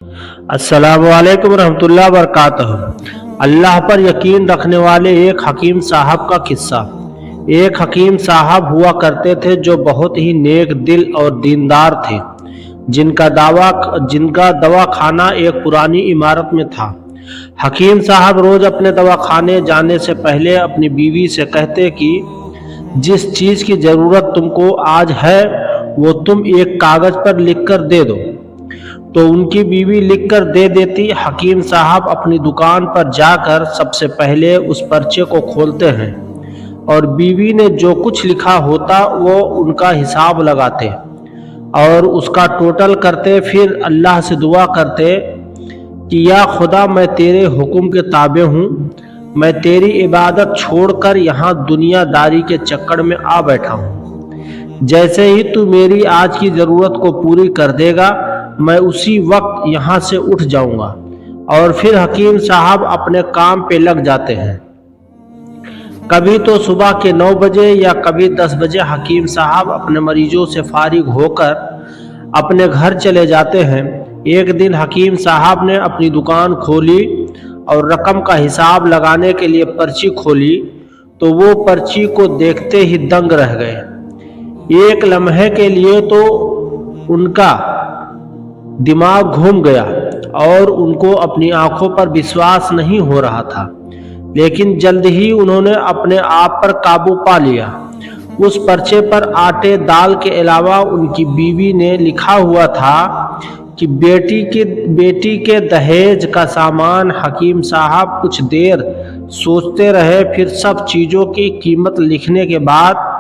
अस्सलामु अलैकुम रहमतुल्लाहि व बरकातहू। अल्लाह पर यकीन रखने वाले एक हकीम साहब का किस्सा। एक हकीम साहब हुआ करते थे जो बहुत ही नेक दिल और दीनदार थे, जिनका दवाखाना एक पुरानी इमारत में था। हकीम साहब रोज अपने दवाखाने जाने से पहले अपनी बीवी से कहते कि जिस चीज़ की ज़रूरत तुमको आज है वो तुम एक कागज़ पर लिखकर दे दो। तो उनकी बीवी लिखकर दे देती। हकीम साहब अपनी दुकान पर जाकर सबसे पहले उस पर्चे को खोलते हैं और बीवी ने जो कुछ लिखा होता वो उनका हिसाब लगाते और उसका टोटल करते। फिर अल्लाह से दुआ करते कि या खुदा, मैं तेरे हुक्म के ताबे हूँ, मैं तेरी इबादत छोड़कर यहाँ दुनियादारी के चक्कर में आ बैठा हूँ। जैसे ही तू मेरी आज की ज़रूरत को पूरी कर देगा मैं उसी वक्त यहाँ से उठ जाऊँगा। और फिर हकीम साहब अपने काम पे लग जाते हैं। कभी तो सुबह के 9 बजे या कभी 10 बजे हकीम साहब अपने मरीजों से फारिग होकर अपने घर चले जाते हैं। एक दिन हकीम साहब ने अपनी दुकान खोली और रकम का हिसाब लगाने के लिए पर्ची खोली तो वो पर्ची को देखते ही दंग रह गए। एक लम्हे के लिए तो उनका दिमाग घूम गया और उनको अपनी आंखों पर विश्वास नहीं हो रहा था, लेकिन जल्द ही उन्होंने अपने आप पर काबू पा लिया। उस पर्चे पर आटे दाल के अलावा उनकी बीवी ने लिखा हुआ था कि बेटी के दहेज का सामान। हकीम साहब कुछ देर सोचते रहे, फिर सब चीज़ों की कीमत लिखने के बाद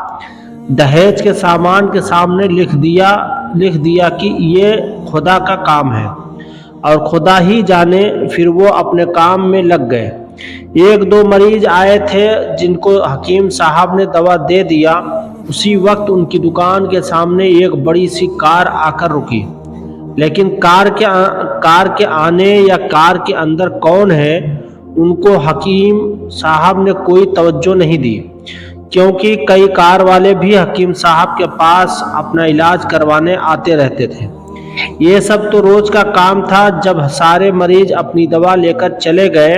दहेज के सामान के सामने लिख दिया कि ये खुदा का काम है और खुदा ही जाने। फिर वो अपने काम में लग गए। 1-2 मरीज आए थे जिनको हकीम साहब ने दवा दे दिया। उसी वक्त उनकी दुकान के सामने एक बड़ी सी कार आकर रुकी, लेकिन कार के आने या कार के अंदर कौन है उनको हकीम साहब ने कोई तवज्जो नहीं दी, क्योंकि कई कार वाले भी हकीम साहब के पास अपना इलाज करवाने आते रहते थे। ये सब तो रोज का काम था। जब सारे मरीज अपनी दवा लेकर चले गए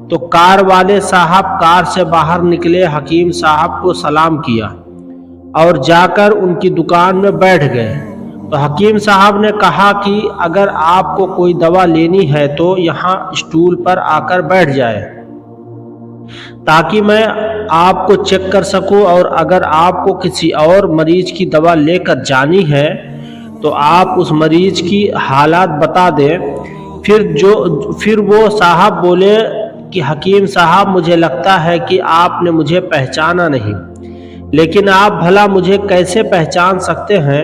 तो कार वाले साहब कार से बाहर निकले, हकीम साहब को सलाम किया और जाकर उनकी दुकान में बैठ गए। तो हकीम साहब ने कहा कि अगर आपको कोई दवा लेनी है तो यहाँ स्टूल पर आकर बैठ जाए ताकि मैं आपको चेक कर सकूं, और अगर आपको किसी और मरीज की दवा लेकर जानी है तो आप उस मरीज की हालात बता दें। फिर वो साहब बोले कि हकीम साहब, मुझे लगता है कि आपने मुझे पहचाना नहीं, लेकिन आप भला मुझे कैसे पहचान सकते हैं,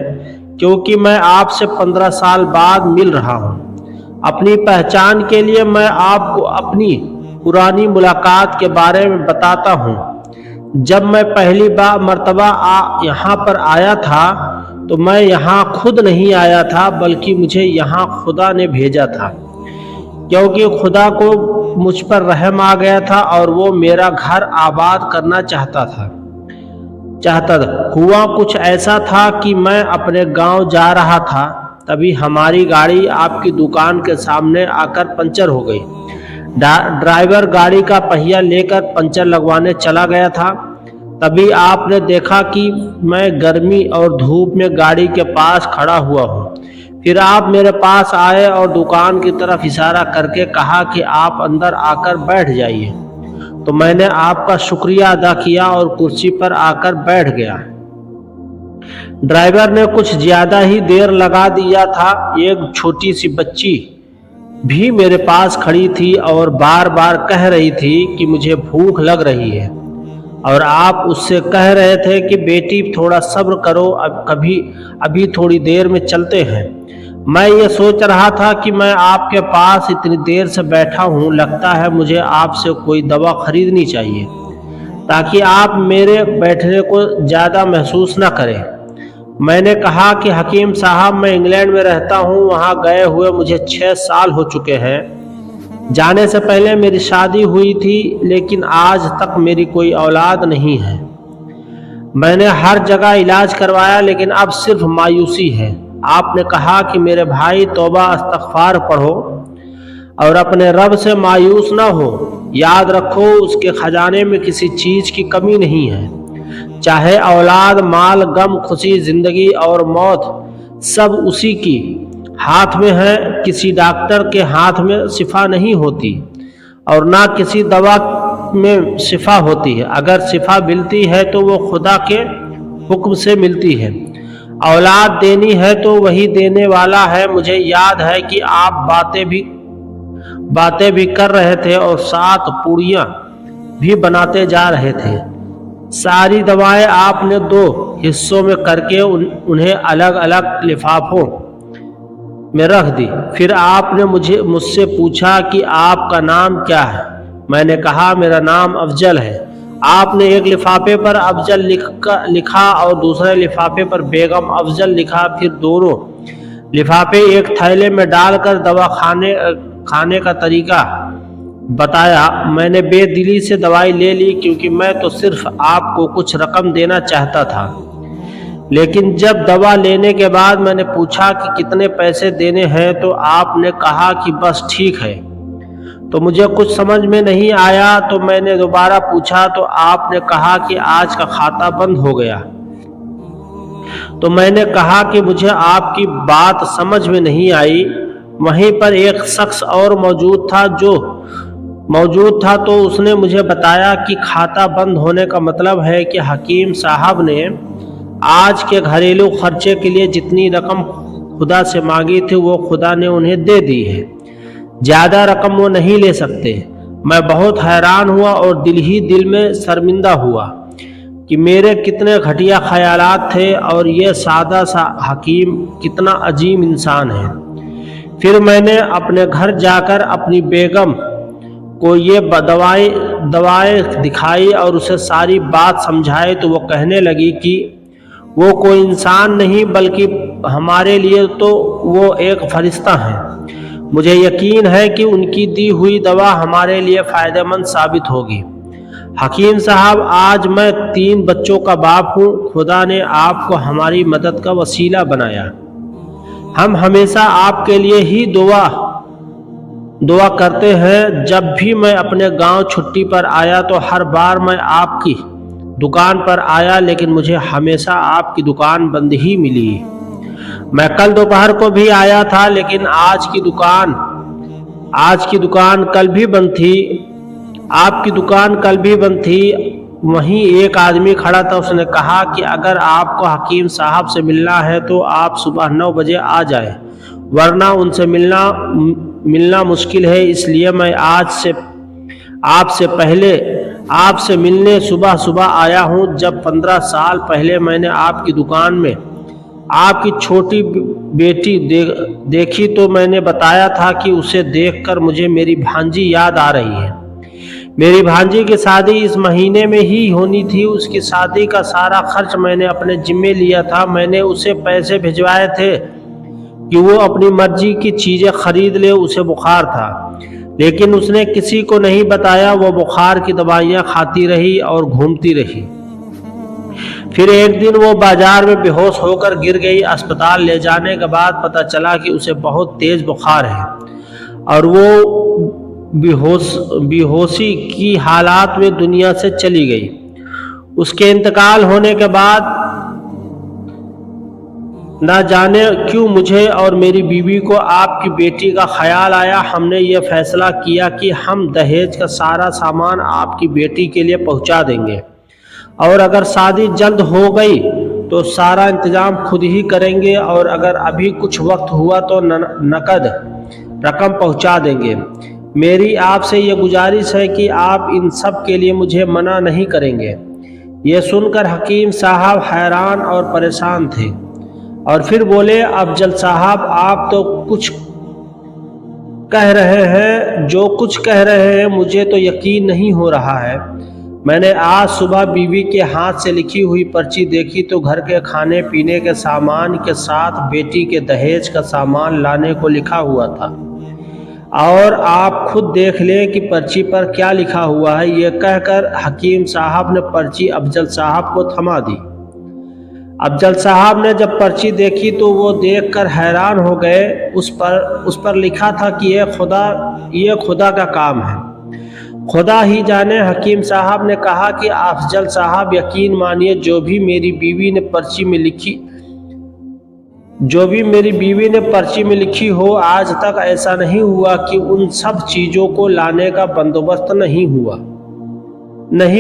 क्योंकि मैं आपसे 15 साल बाद मिल रहा हूँ। अपनी पहचान के लिए मैं आपको अपनी पुरानी मुलाकात के बारे में बताता हूँ। जब मैं पहली मर्तबा यहाँ पर आया था तो मैं यहाँ खुद नहीं आया था, बल्कि मुझे यहाँ खुदा ने भेजा था, क्योंकि खुदा को मुझ पर रहम आ गया था और वो मेरा घर आबाद करना चाहता था। हुआ कुछ ऐसा था कि मैं अपने गांव जा रहा था, तभी हमारी गाड़ी आपकी दुकान के सामने आकर पंचर हो गई। ड्राइवर गाड़ी का पहिया लेकर पंचर लगवाने चला गया था। तभी आपने देखा कि मैं गर्मी और धूप में गाड़ी के पास खड़ा हुआ हूँ। फिर आप मेरे पास आए और दुकान की तरफ इशारा करके कहा कि आप अंदर आकर बैठ जाइए। तो मैंने आपका शुक्रिया अदा किया और कुर्सी पर आकर बैठ गया। ड्राइवर ने कुछ ज्यादा ही देर लगा दिया था। एक छोटी सी बच्ची भी मेरे पास खड़ी थी और बार बार कह रही थी कि मुझे भूख लग रही है, और आप उससे कह रहे थे कि बेटी थोड़ा सब्र करो, अभी थोड़ी देर में चलते हैं। मैं ये सोच रहा था कि मैं आपके पास इतनी देर से बैठा हूँ, लगता है मुझे आपसे कोई दवा खरीदनी चाहिए ताकि आप मेरे बैठने को ज़्यादा महसूस न करें। मैंने कहा कि हकीम साहब, मैं इंग्लैंड में रहता हूँ, वहाँ गए हुए मुझे 6 साल हो चुके हैं। जाने से पहले मेरी शादी हुई थी, लेकिन आज तक मेरी कोई औलाद नहीं है। मैंने हर जगह इलाज करवाया, लेकिन अब सिर्फ मायूसी है। आपने कहा कि मेरे भाई तौबा इस्तग़फ़ार पढ़ो और अपने रब से मायूस ना हो। याद रखो उसके खजाने में किसी चीज़ की कमी नहीं है। चाहे औलाद, माल, गम, खुशी, ज़िंदगी और मौत सब उसी की हाथ में है। किसी डॉक्टर के हाथ में शिफा नहीं होती और ना किसी दवा में शिफा होती है। अगर शिफा मिलती है तो वो खुदा के हुक्म से मिलती है। औलाद देनी है तो वही देने वाला है। मुझे याद है कि आप बातें भी कर रहे थे और साथ पूड़ियाँ भी बनाते जा रहे थे। सारी दवाएं आपने 2 हिस्सों में करके उन्हें अलग अलग लिफाफों में रख दी। फिर आपने मुझसे पूछा कि आपका नाम क्या है। मैंने कहा मेरा नाम अफजल है। आपने एक लिफाफे पर अफजल लिखा और दूसरे लिफाफे पर बेगम अफजल लिखा। फिर दोनों लिफाफे एक थैले में डालकर दवा खाने का तरीका बताया। मैंने बेदिली से दवाई ले ली क्योंकि मैं तो सिर्फ आपको कुछ रकम देना चाहता था। लेकिन जब दवा लेने के बाद मैंने पूछा कि कितने पैसे देने हैं तो आपने कहा कि बस ठीक है। तो मुझे कुछ समझ में नहीं आया तो मैंने दोबारा पूछा तो आपने कहा कि आज का खाता बंद हो गया। तो मैंने कहा कि मुझे आपकी बात समझ में नहीं आई। वहीं पर एक शख्स और मौजूद था तो उसने मुझे बताया कि खाता बंद होने का मतलब है कि हकीम साहब ने आज के घरेलू खर्चे के लिए जितनी रकम खुदा से मांगी थी वो खुदा ने उन्हें दे दी है। ज़्यादा रकम वो नहीं ले सकते। मैं बहुत हैरान हुआ और दिल में शर्मिंदा हुआ कि मेरे कितने घटिया ख्यालात थे और ये सादा सा हकीम कितना अजीम इंसान है। फिर मैंने अपने घर जाकर अपनी बेगम को ये दवाएं दिखाई और उसे सारी बात समझाई तो वो कहने लगी कि वो कोई इंसान नहीं बल्कि हमारे लिए तो वो एक फरिश्ता है। मुझे यकीन है कि उनकी दी हुई दवा हमारे लिए फ़ायदेमंद साबित होगी। हकीम साहब, आज मैं 3 बच्चों का बाप हूँ। खुदा ने आपको हमारी मदद का वसीला बनाया। हम हमेशा आपके लिए ही दुआ करते हैं। जब भी मैं अपने गांव छुट्टी पर आया तो हर बार मैं आपकी दुकान पर आया, लेकिन मुझे हमेशा आपकी दुकान बंद ही मिली। मैं कल दोपहर को भी आया था, लेकिन आज की दुकान कल भी बंद थी। आपकी दुकान कल भी बंद थी। वहीं एक आदमी खड़ा था। उसने कहा कि अगर आपको हकीम साहब से मिलना है तो आप सुबह 9 बजे आ जाएं, वरना उनसे मिलना मुश्किल है। इसलिए मैं आज आपसे मिलने सुबह आया हूँ। जब 15 साल पहले मैंने आपकी दुकान में आपकी छोटी बेटी देखी तो मैंने बताया था कि उसे देखकर मुझे मेरी भांजी याद आ रही है। मेरी भांजी की शादी इस महीने में ही होनी थी। उसकी शादी का सारा खर्च मैंने अपने जिम्मे लिया था। मैंने उसे पैसे भिजवाए थे कि वो अपनी मर्जी की चीज़ें खरीद ले। उसे बुखार था, लेकिन उसने किसी को नहीं बताया। वो बुखार की दवाइयाँ खाती रही और घूमती रही। फिर एक दिन वो बाजार में बेहोश होकर गिर गई। अस्पताल ले जाने के बाद पता चला कि उसे बहुत तेज बुखार है और वो बेहोशी की हालात में दुनिया से चली गई। उसके इंतकाल होने के बाद ना जाने क्यों मुझे और मेरी बीवी को आपकी बेटी का ख्याल आया। हमने ये फैसला किया कि हम दहेज का सारा सामान आपकी बेटी के लिए पहुंचा देंगे और अगर शादी जल्द हो गई तो सारा इंतजाम खुद ही करेंगे और अगर अभी कुछ वक्त हुआ तो नकद रकम पहुंचा देंगे। मेरी आपसे ये गुजारिश है कि आप इन सब के लिए मुझे मना नहीं करेंगे। ये सुनकर हकीम साहब हैरान और परेशान थे और फिर बोले, अफजल साहब, आप तो कुछ कह रहे हैं, जो कुछ कह रहे हैं मुझे तो यकीन नहीं हो रहा है। मैंने आज सुबह बीवी के हाथ से लिखी हुई पर्ची देखी तो घर के खाने पीने के सामान के साथ बेटी के दहेज का सामान लाने को लिखा हुआ था। और आप खुद देख लें कि पर्ची पर क्या लिखा हुआ है। ये कहकर हकीम साहब ने पर्ची अफजल साहब को थमा दी। अफजल साहब ने जब पर्ची देखी तो वो देखकर हैरान हो गए। उस पर लिखा था कि ये खुदा का काम है, खुदा ही जाने। हकीम साहब ने कहा कि अफजल साहब, यकीन मानिए जो भी मेरी बीवी ने पर्ची में लिखी हो, आज तक ऐसा नहीं हुआ कि उन सब चीज़ों को लाने का बंदोबस्त नहीं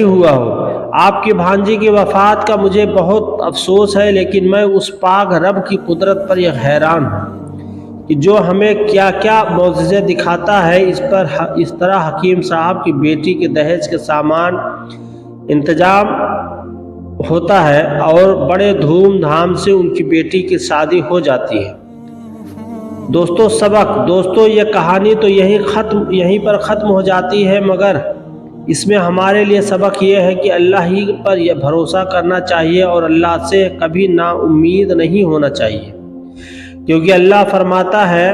हुआ हो। आपकी भांजी की वफ़ात का मुझे बहुत अफसोस है, लेकिन मैं उस पाक रब की कुदरत पर यह हैरान हूँ कि जो हमें क्या क्या मौजज़े दिखाता है। इस तरह हकीम साहब की बेटी के दहेज के सामान इंतजाम होता है और बड़े धूमधाम से उनकी बेटी की शादी हो जाती है। दोस्तों ये कहानी तो यहीं पर ख़त्म हो जाती है, मगर इसमें हमारे लिए सबक ये है कि अल्लाह ही पर यह भरोसा करना चाहिए और अल्लाह से कभी नाउम्मीद नहीं होना चाहिए, क्योंकि अल्लाह फरमाता है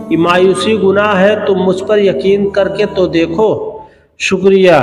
कि मायूसी गुनाह है, तुम मुझ पर यकीन करके तो देखो। शुक्रिया।